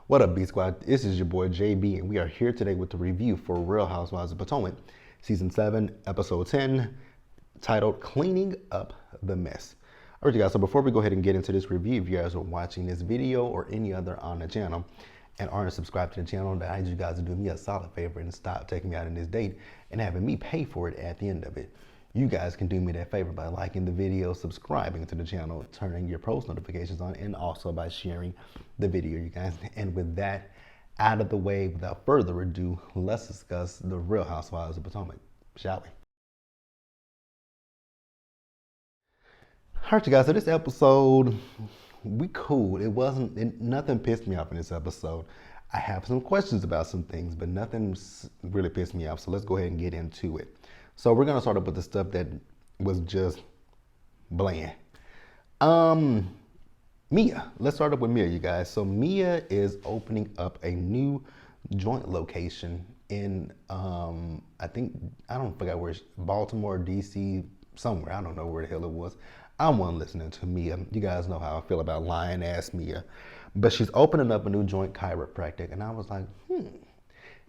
What up, B Squad? This is your boy JB, and we are here today with the review for Real Housewives of Potomac, Season 7, Episode 10, titled Cleaning Up the Mess. All right, you guys, so before we go ahead and get into this review, if you guys are watching this video or any other on the channel and aren't subscribed to the channel, I need you guys to do me a solid favor and stop taking me out on this date and having me pay for it at the end of it. You guys can do me that favor by liking the video, subscribing to the channel, turning your post notifications on, and also by sharing the video, you guys. And with that out of the way, without further ado, let's discuss the Real Housewives of Potomac, shall we? All right, you guys, so this episode, we cool. Nothing pissed me off in this episode. I have some questions about some things, but nothing really pissed me off. So let's go ahead and get into it. So we're gonna start up with the stuff that was just bland. Mia. Let's start up with Mia, you guys. So Mia is opening up a new joint location in I forgot where, Baltimore, DC, somewhere. I don't know where the hell it was. I wasn't listening to Mia. You guys know how I feel about lying ass Mia. But she's opening up a new joint chiropractic, and I was like,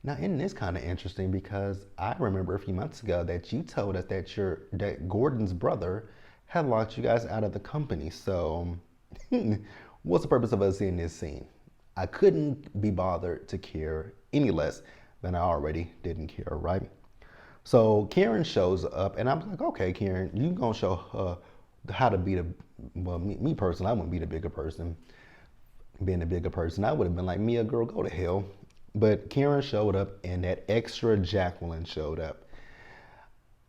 Now, isn't this kind of interesting, because I remember a few months ago that you told us that Gordon's brother had locked you guys out of the company. So what's the purpose of us seeing this scene? I couldn't be bothered to care any less than I already didn't care, right? So Karen shows up, and I'm like, okay, Karen, you gonna show her how to be me personally, I wouldn't be the bigger person. Being the bigger person, I would have been like, Mia, girl, go to hell. But Karen showed up, and that extra Jacqueline showed up.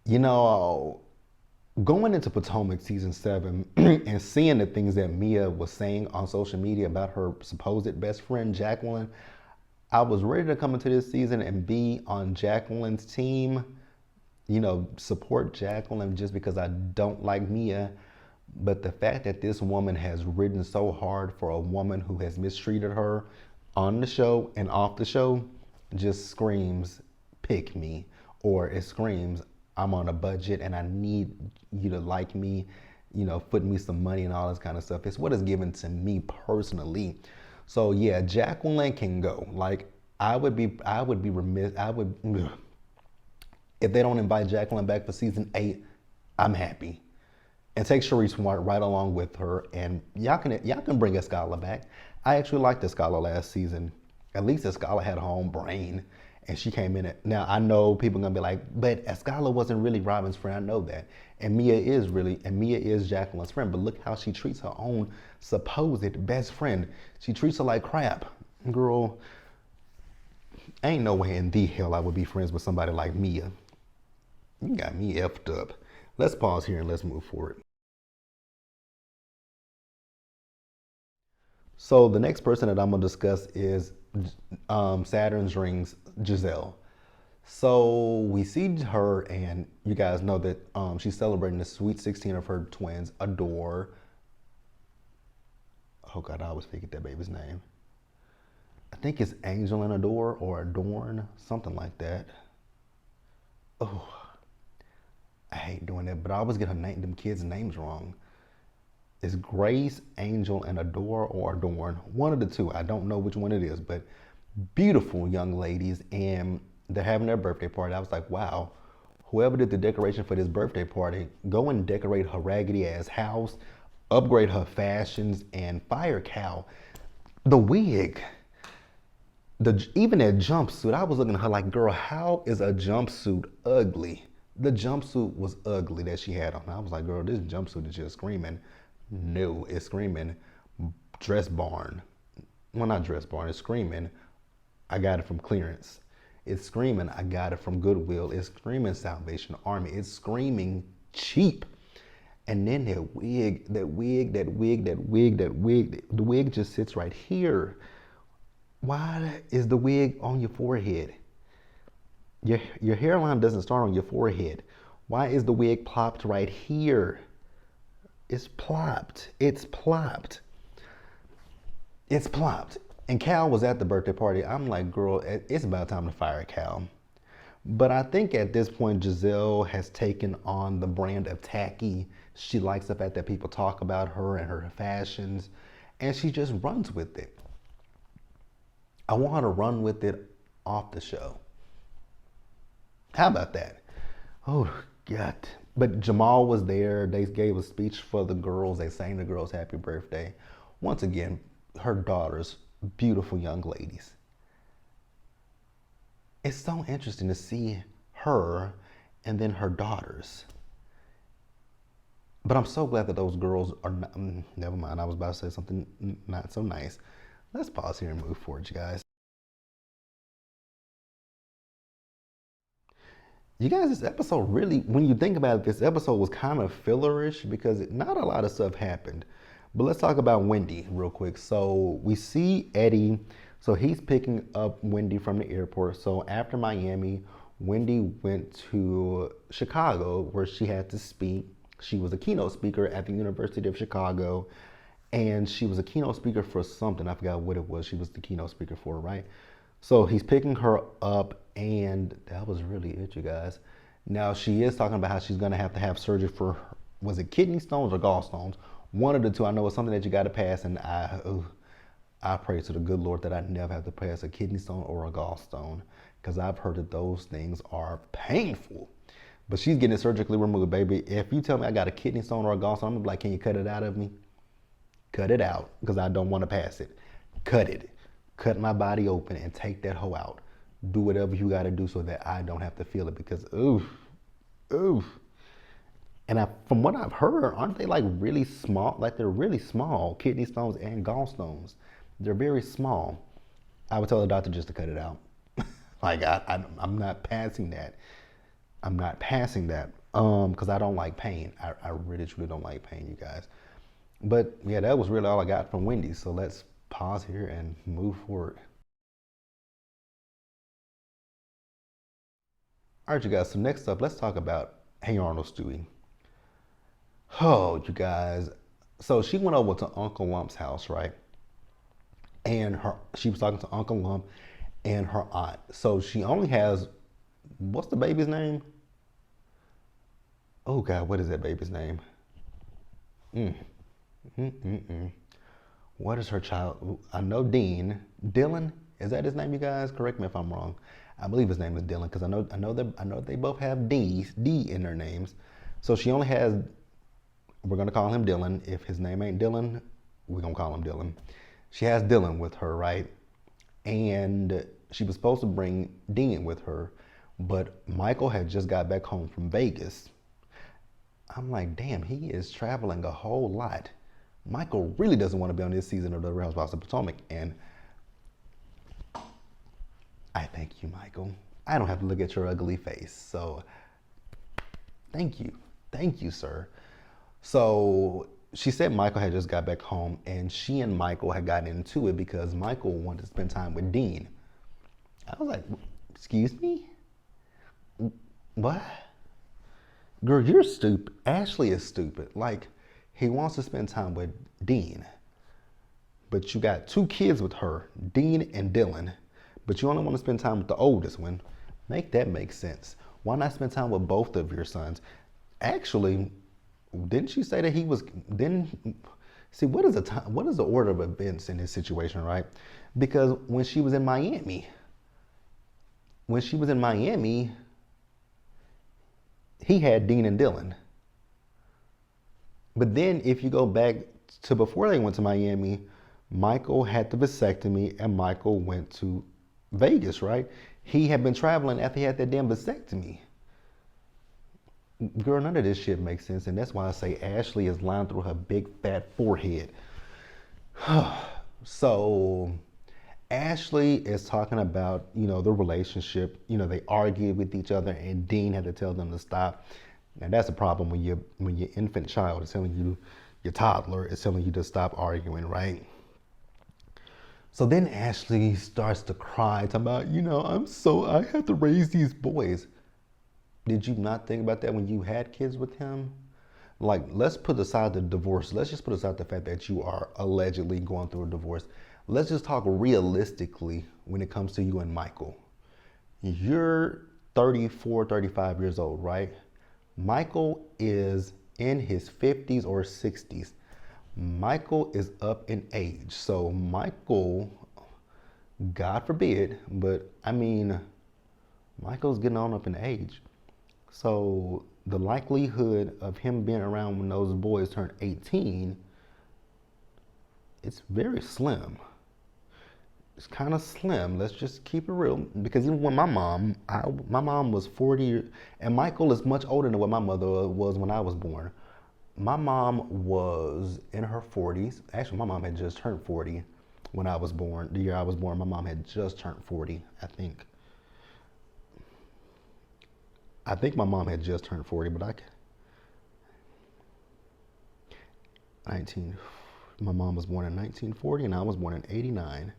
You know, going into Potomac Season 7 and seeing the things that Mia was saying on social media about her supposed best friend, Jacqueline, I was ready to come into this season and be on Jacqueline's team. You know, support Jacqueline just because I don't like Mia. But the fact that this woman has ridden so hard for a woman who has mistreated her on the show and off the show just screams, pick me, or it screams, I'm on a budget and I need you to like me, you know, put me some money and all this kind of stuff. It's what is given to me personally. So yeah, Jacqueline can go. Like I would be remiss, if they don't invite Jacqueline back for season 8, I'm happy. And take Sharice Smart right along with her, and y'all can bring Escala back. I actually liked Escala last season. At least Escala had her own brain, and she came in it. Now I know people are gonna be like, but Escala wasn't really Robin's friend. I know that, and Mia is Jacqueline's friend. But look how she treats her own supposed best friend. She treats her like crap, girl. Ain't no way in the hell I would be friends with somebody like Mia. You got me effed up. Let's pause here and let's move forward. So the next person that I'm gonna discuss is Saturn's Rings, Zelle. So we see her, and you guys know that she's celebrating the sweet 16 of her twins, Adore. Oh God, I always forget that baby's name. I think it's Angel and Adore, or Adorn, something like that. Oh, I hate doing that, but I always get them kids' names wrong. It's Grace, Angel, and Adore, or Adorn. One of the two. I don't know which one it is, but beautiful young ladies, and they're having their birthday party. I was like, wow, whoever did the decoration for this birthday party, go and decorate her raggedy ass house, upgrade her fashions, and fire Cal. The wig, even that jumpsuit, I was looking at her like, girl, how is a jumpsuit ugly? The jumpsuit was ugly that she had on. I was like, girl, this jumpsuit is just screaming. No, it's screaming dress barn. Well, not dress barn, it's screaming, I got it from clearance. It's screaming, I got it from Goodwill. It's screaming Salvation Army. It's screaming cheap. And then the wig just sits right here. Why is the wig on your forehead? Your hairline doesn't start on your forehead. Why is the wig plopped right here? It's plopped. It's plopped. It's plopped. And Cal was at the birthday party. I'm like, girl, it's about time to fire Cal. But I think at this point, Giselle has taken on the brand of tacky. She likes the fact that people talk about her and her fashions, and she just runs with it. I want her to run with it off the show. How about that? Oh, God. But Jamal was there. They gave a speech for the girls. They sang the girls happy birthday. Once again, her daughters, beautiful young ladies. It's so interesting to see her and then her daughters. But I'm so glad that those girls are not, never mind. I was about to say something not so nice. Let's pause here and move forward, you guys. You guys, this episode really, when you think about it, this episode was kind of fillerish because not a lot of stuff happened. But let's talk about Wendy real quick. So we see Eddie. So he's picking up Wendy from the airport. So after Miami, Wendy went to Chicago where she had to speak. She was a keynote speaker at the University of Chicago. And she was a keynote speaker for something. I forgot what it was. She was the keynote speaker for, right? So he's picking her up, and that was really it, you guys. Now she is talking about how she's gonna have to have surgery for, was it kidney stones or gallstones? One of the two. I know it's something that you got to pass, and I pray to the good Lord that I never have to pass a kidney stone or a gallstone, because I've heard that those things are painful. But she's getting it surgically removed, baby. If you tell me I got a kidney stone or a gallstone, I'm gonna be like, can you cut it out of me? Cut it out, because I don't want to pass it. Cut it. Cut my body open and take that hoe out. Do whatever you got to do so that I don't have to feel it, because oof, oof. And from what I've heard, aren't they like really small? Like they're really small, kidney stones and gallstones. They're very small. I would tell the doctor just to cut it out. Like I'm not passing that. I'm not passing that. Because I don't like pain. I really truly don't like pain, you guys. But yeah, that was really all I got from Wendy. So let's pause here and move forward. All right, you guys. So next up, let's talk about Hey Arnold Stewie. Oh, you guys. So she went over to Uncle Lump's house, right? And she was talking to Uncle Lump and her aunt. So she only has, what's the baby's name? Oh God, what is that baby's name? Mm. Mm-mm-mm. What is her child? I know Dean. Dylan? Is that his name, you guys? Correct me if I'm wrong. I believe his name is Dylan because I know they both have D in their names. So she only has, we're gonna call him Dylan. If his name ain't Dylan, we're gonna call him Dylan. She has Dylan with her, right? And she was supposed to bring Dean with her, but Michael had just got back home from Vegas. I'm like, damn, he is traveling a whole lot. Michael really doesn't want to be on this season of the Real Housewives of Potomac, and I thank you, Michael. I don't have to look at your ugly face, so thank you, sir. So she said Michael had just got back home, and she and Michael had gotten into it because Michael wanted to spend time with Dean. I was like, excuse me? What? Girl, you're stupid. Ashley is stupid. Like, he wants to spend time with Dean, but you got two kids with her, Dean and Dylan, but you only want to spend time with the oldest one. Make that make sense. Why not spend time with both of your sons? Actually, didn't she say that he was? Didn't see what is the order of events in this situation, right? Because when she was in Miami, he had Dean and Dylan. But then if you go back to before they went to Miami, Michael had the vasectomy and Michael went to Vegas, right? He had been traveling after he had that damn vasectomy. Girl, none of this shit makes sense, and that's why I say Ashley is lying through her big fat forehead. So Ashley is talking about, the relationship. They argued with each other, and Dean had to tell them to stop. Now that's a problem when your infant child is telling you, your toddler is telling you to stop arguing, right? So then Ashley starts to cry, talking about, I have to raise these boys. Did you not think about that when you had kids with him? Like, let's put aside the divorce. Let's just put aside the fact that you are allegedly going through a divorce. Let's just talk realistically when it comes to you and Michael. You're 34, 35 years old, right? Michael is in his 50s or 60s. Michael is up in age. So Michael God forbid, but I mean, Michael's getting on up in age. So the likelihood of him being around when those boys turn 18, it's very slim. It's kind of slim. Let's just keep it real. Because even when my mom was 40, and Michael is much older than what my mother was when I was born. My mom was in her 40s. Actually, my mom had just turned 40 when I was born. The year I was born, my mom had just turned 40, I think. I think my mom had just turned 40, but 19. My mom was born in 1940, and I was born in 89.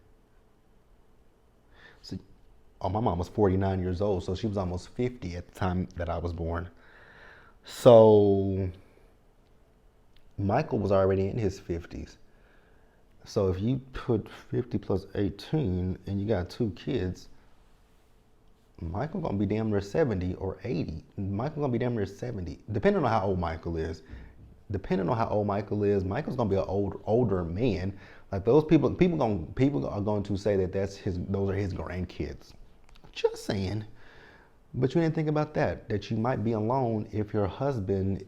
So, oh, my mom was 49 years old, so she was almost 50 at the time that I was born. So Michael was already in his 50s. So if you put 50 plus 18 and you got two kids, Michael's gonna be damn near 70 or 80. Michael's gonna be damn near 70, depending on how old Michael is. Michael's gonna be an older man. Like those people are going to say that those are his grandkids. Just saying. But you didn't think about that you might be alone if your husband,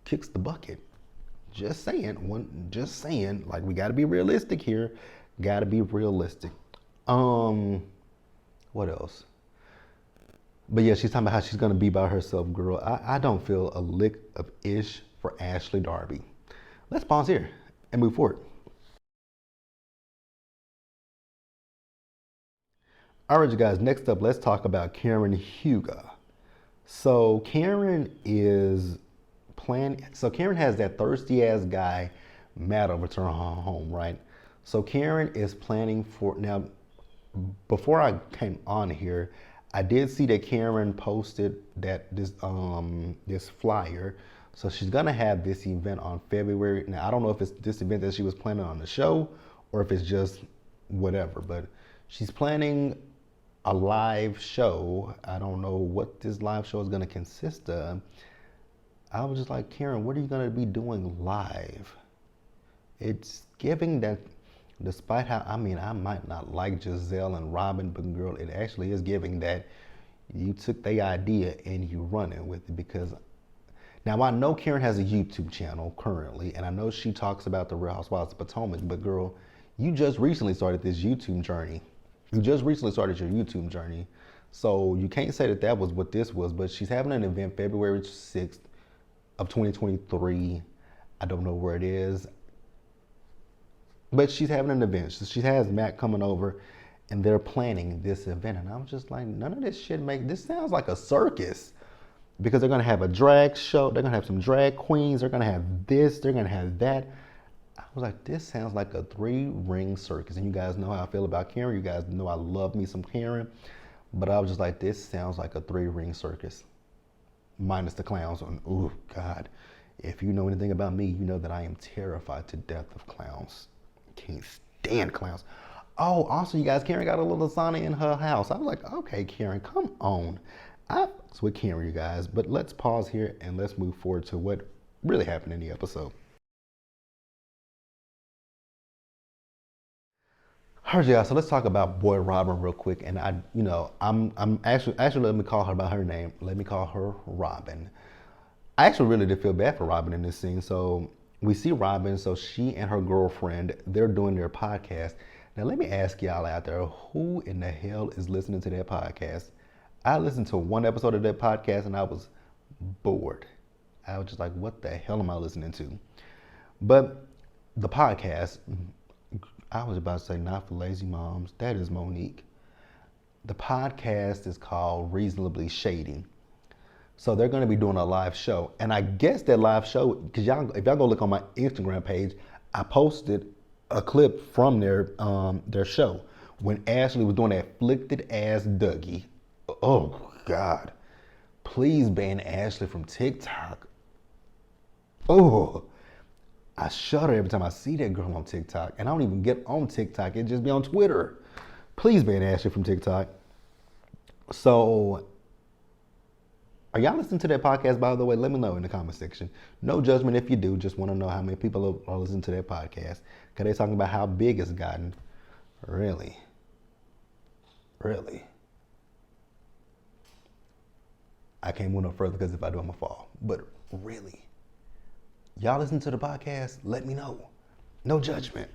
kicks the bucket. Just saying. Like, we gotta be realistic here. Gotta be realistic. What else? But yeah, she's talking about how she's gonna be by herself, girl. I don't feel a lick of ish for Ashley Darby. Let's pause here and move forward. All right, you guys, next up, let's talk about Karen Huga. So Karen has that thirsty ass guy, Matt, over to her home, right? So Karen is planning for, now, before I came on here, I did see that Karen posted that this flyer. So she's gonna have this event on February. Now I don't know if it's this event that she was planning on the show or if it's just whatever, but she's planning a live show. I don't know what this live show is gonna consist of. I was just like, Karen, what are you gonna be doing live? It's giving that, despite how, I might not like Zelle and Robin, but girl, it actually is giving that you took the idea and you running with it. Because now I know Karen has a YouTube channel currently, and I know she talks about the Real Housewives of Potomac, but girl, you just recently started this YouTube journey. You just recently started your YouTube journey. So you can't say that was what this was, but she's having an event February 6th of 2023. I don't know where it is, but she's having an event. So she has Matt coming over and they're planning this event. And I'm just like, none of this shit this sounds like a circus, because they're gonna have a drag show. They're gonna have some drag queens. They're gonna have this, they're gonna have that. I was like, this sounds like a 3-ring circus. And you guys know how I feel about Karen. You guys know I love me some Karen. But I was just like, this sounds like a 3-ring circus. Minus the clowns. Oh, God. If you know anything about me, you know that I am terrified to death of clowns. Can't stand clowns. Oh, also, you guys, Karen got a little lasagna in her house. I was like, okay, Karen, come on. I was with Karen, you guys. But let's pause here and let's move forward to what really happened in the episode. All right, yeah, so let's talk about boy Robin real quick. And I'm actually let me call her by her name. Let me call her Robin. I actually really did feel bad for Robin in this scene. So we see Robin, so she and her girlfriend, they're doing their podcast. Now let me ask y'all out there, who in the hell is listening to that podcast? I listened to one episode of that podcast and I was bored. I was just like, what the hell am I listening to? But the podcast, I was about to say not for lazy moms. That is Monique. The podcast is called Reasonably Shady. So they're going to be doing a live show. And I guess that live show, because if y'all go look on my Instagram page, I posted a clip from their show when Ashley was doing that afflicted ass Dougie. Oh, God. Please ban Ashley from TikTok. Oh, I shudder every time I see that girl on TikTok. And I don't even get on TikTok. It just be on Twitter. Please ban Ashley from TikTok. So, are y'all listening to that podcast, by the way? Let me know in the comment section. No judgment if you do. Just want to know how many people are listening to that podcast. Because they're talking about how big it's gotten. Really? Really? I can't move no further because if I do, I'm gonna fall. But really? Y'all listen to the podcast? Let me know. No judgment.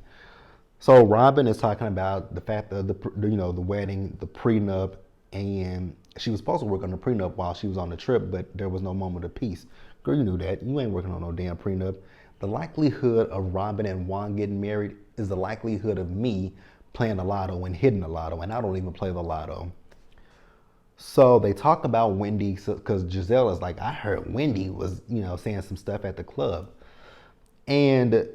So Robin is talking about the fact that the wedding, the prenup, and she was supposed to work on the prenup while she was on the trip, but there was no moment of peace. Girl, you knew that. You ain't working on no damn prenup. The likelihood of Robin and Juan getting married is the likelihood of me playing the lotto and hitting the lotto, and I don't even play the lotto. So they talk about Wendy because Giselle is like, I heard Wendy was, saying some stuff at the club. And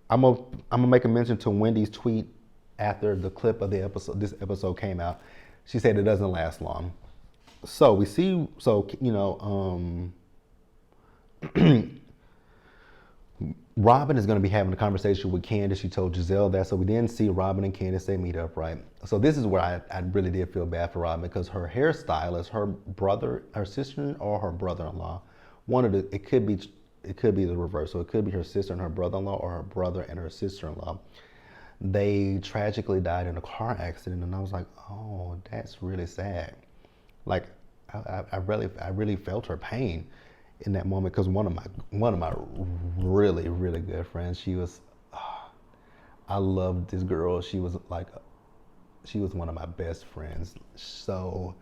I'm gonna make a mention to Wendy's tweet after the clip of the episode. This episode came out. She said it doesn't last long. So we see. So Robin is going to be having a conversation with Candace. She told Giselle that. So we then see Robin and Candace, they meet up, right? So this is where I really did feel bad for Robin because her hairstylist, her brother, her sister, or her brother-in-law, it could be the reverse. So it could be her sister and her brother-in-law or her brother and her sister-in-law. They tragically died in a car accident. And I was like, oh, that's really sad. Like, I really felt her pain in that moment because one of my really really good friends, she was, I loved this girl. She was one of my best friends. So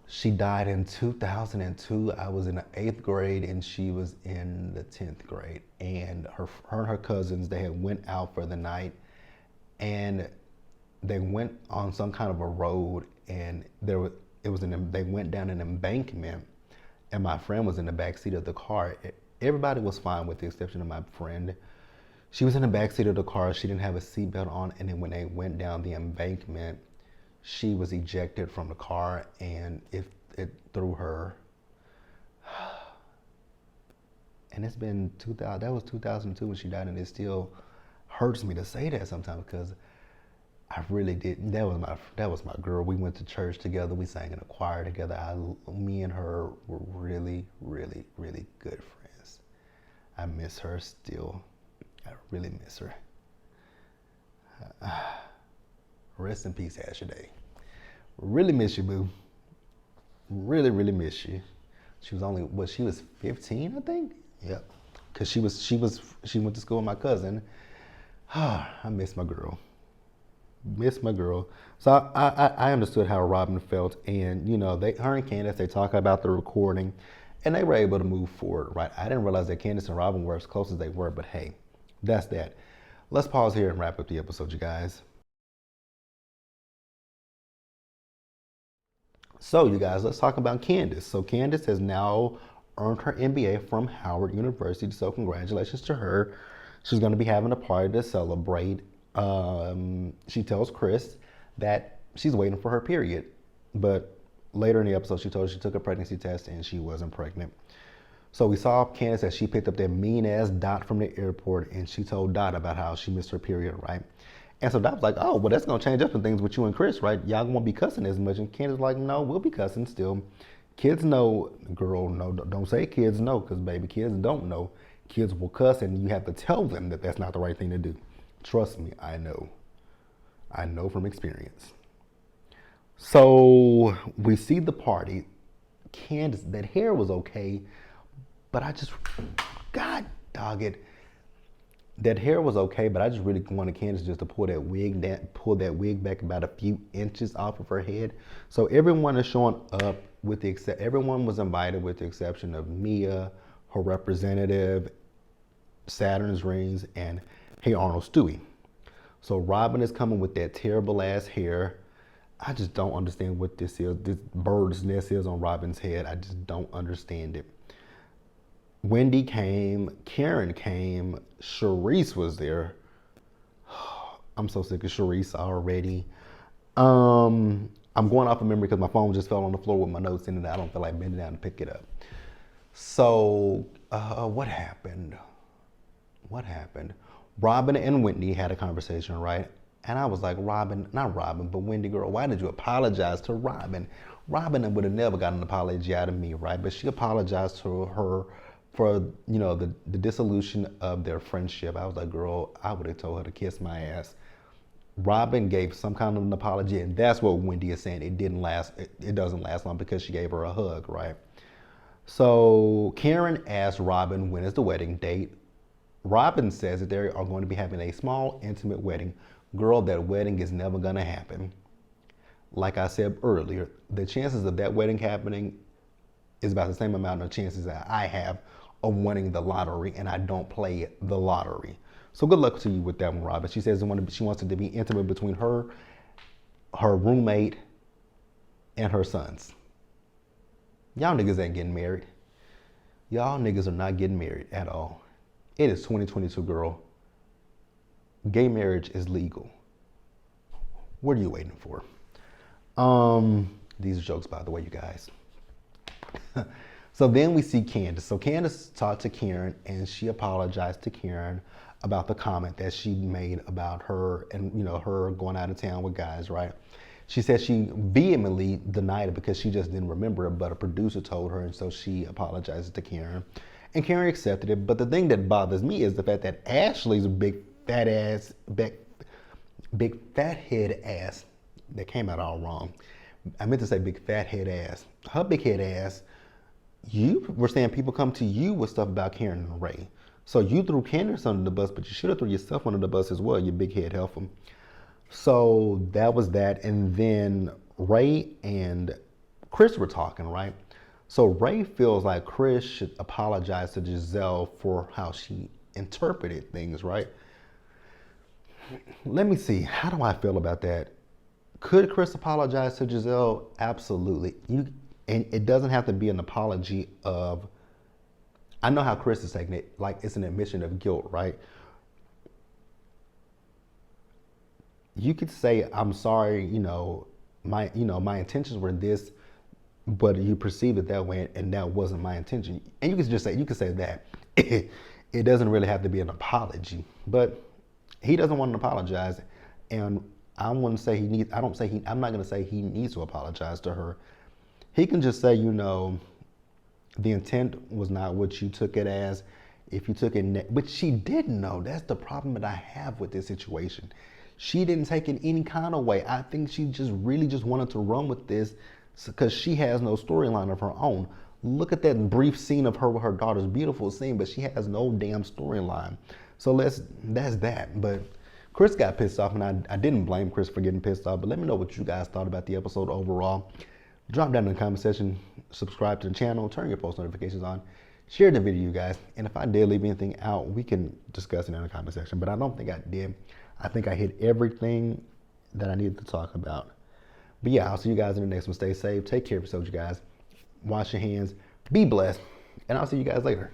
she died in 2002. I was in the 8th grade and she was in the 10th grade. And her and her cousins, they had went out for the night and they went on some kind of a road and they went down an embankment. And my friend was in the back seat of the car. Everybody was fine with the exception of my friend. She was in the back seat of the car. She didn't have a seatbelt on. And then when they went down the embankment, she was ejected from the car and it threw her. And it's been 2000. That was 2002 when she died, and it still hurts me to say that sometimes because I really did. That was my girl. We went to church together. We sang in a choir together. Me and her were really, really, really good friends. I miss her still. I really miss her. Rest in peace, Ashley. Really miss you, boo. Really, really miss you. She was 15, I think. Yep. Cause she went to school with my cousin. I miss my girl. Miss my girl. So I understood how Robin felt, and her and Candace, they talk about the recording, and they were able to move forward, right? I didn't realize that Candace and Robin were as close as they were, but hey, that's that. Let's pause here and wrap up the episode, you guys. So you guys, let's talk about Candace. So Candace has now earned her MBA from Howard University, so congratulations to her. She's going to be having a party to celebrate. She tells Chris that she's waiting for her period, but later in the episode she told her she took a pregnancy test and she wasn't pregnant. So we saw Candace as she picked up that mean ass Dot from the airport, and she told Dot about how she missed her period, right? And so Dot was like, oh, well, that's gonna change up some things with you and Chris, right? Y'all won't be cussing as much. And Candace was like, no, we'll be cussing still. Kids know, girl, no, don't say kids know, because baby, kids don't know. Kids will cuss, and you have to tell them that that's not the right thing to do. Trust me, I know. I know from experience. So we see the party. Candace, that hair was okay, but God dog it. That hair was okay, but I just really wanted Candace just to pull that wig back about a few inches off of her head. So everyone is showing up everyone was invited with the exception of Mia, her representative, Saturn's rings, and Hey Arnold Stewie. So Robin is coming with that terrible ass hair. I just don't understand what this is. This bird's nest is on Robin's head. I just don't understand it. Wendy came, Karen came, Charisse was there. I'm so sick of Charisse already. I'm going off of memory because my phone just fell on the floor with my notes in it. I don't feel like bending down to pick it up. So, what happened? Robin and Wendy had a conversation, right? And I was like, not Robin, but Wendy, girl, why did you apologize to Robin? Robin would have never gotten an apology out of me, right? But she apologized to her for, the dissolution of their friendship. I was like, girl, I would have told her to kiss my ass. Robin gave some kind of an apology, and that's what Wendy is saying. It didn't last. It doesn't last long because she gave her a hug, right? So Karen asked Robin when is the wedding date. Robin says that they are going to be having a small, intimate wedding. Girl, that wedding is never going to happen. Like I said earlier, the chances of that wedding happening is about the same amount of chances that I have of winning the lottery, and I don't play the lottery. So good luck to you with that one, Robin. She says she wants it to be intimate between her, her roommate, and her sons. Y'all niggas ain't getting married. Y'all niggas are not getting married at all. It is 2022, girl. Gay marriage is legal. What are you waiting for? These are jokes, by the way, you guys. So then we see Candace. So Candace talked to Karen, and she apologized to Karen about the comment that she made about her and her going out of town with guys, right? She said she vehemently denied it because she just didn't remember it, but a producer told her, and so she apologized to Karen. And Karen accepted it. But the thing that bothers me is the fact that Ashley's big fat ass, big fat head ass, that came out all wrong. I meant to say big fat head ass. Her big head ass, you were saying people come to you with stuff about Karen and Ray. So you threw Candace under the bus, but you should have threw yourself under the bus as well, you big head helper. So that was that. And then Ray and Chris were talking, right? So Ray feels like Chris should apologize to Giselle for how she interpreted things, right? Let me see. How do I feel about that? Could Chris apologize to Giselle? Absolutely. And it doesn't have to be an apology of, I know how Chris is taking it, like it's an admission of guilt, right? You could say, I'm sorry, my intentions were this, but you perceive it that way, and that wasn't my intention. And you could say that. It doesn't really have to be an apology, but he doesn't want to apologize, and I'm not going to say he needs to apologize to her. He can just say, the intent was not what you took it as. If you took it, which she didn't know. That's the problem that I have with this situation. She didn't take it any kind of way. I think she just really just wanted to run with this because she has no storyline of her own. Look at that brief scene of her with her daughter's beautiful scene, but she has no damn storyline. So that's that. But Chris got pissed off, and I didn't blame Chris for getting pissed off, but let me know what you guys thought about the episode overall. Drop down in the comment section, subscribe to the channel, turn your post notifications on, share the video, you guys. And if I did leave anything out, we can discuss it in the comment section, but I don't think I did. I think I hit everything that I needed to talk about. But yeah, I'll see you guys in the next one. Stay safe, take care of yourselves, you guys. Wash your hands, be blessed, and I'll see you guys later.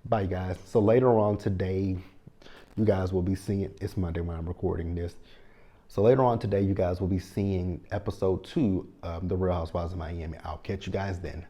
Bye, you guys. So later on today, you guys will be seeing, it's Monday when I'm recording this. So later on today, you guys will be seeing episode 2 of The Real Housewives of Miami. I'll catch you guys then.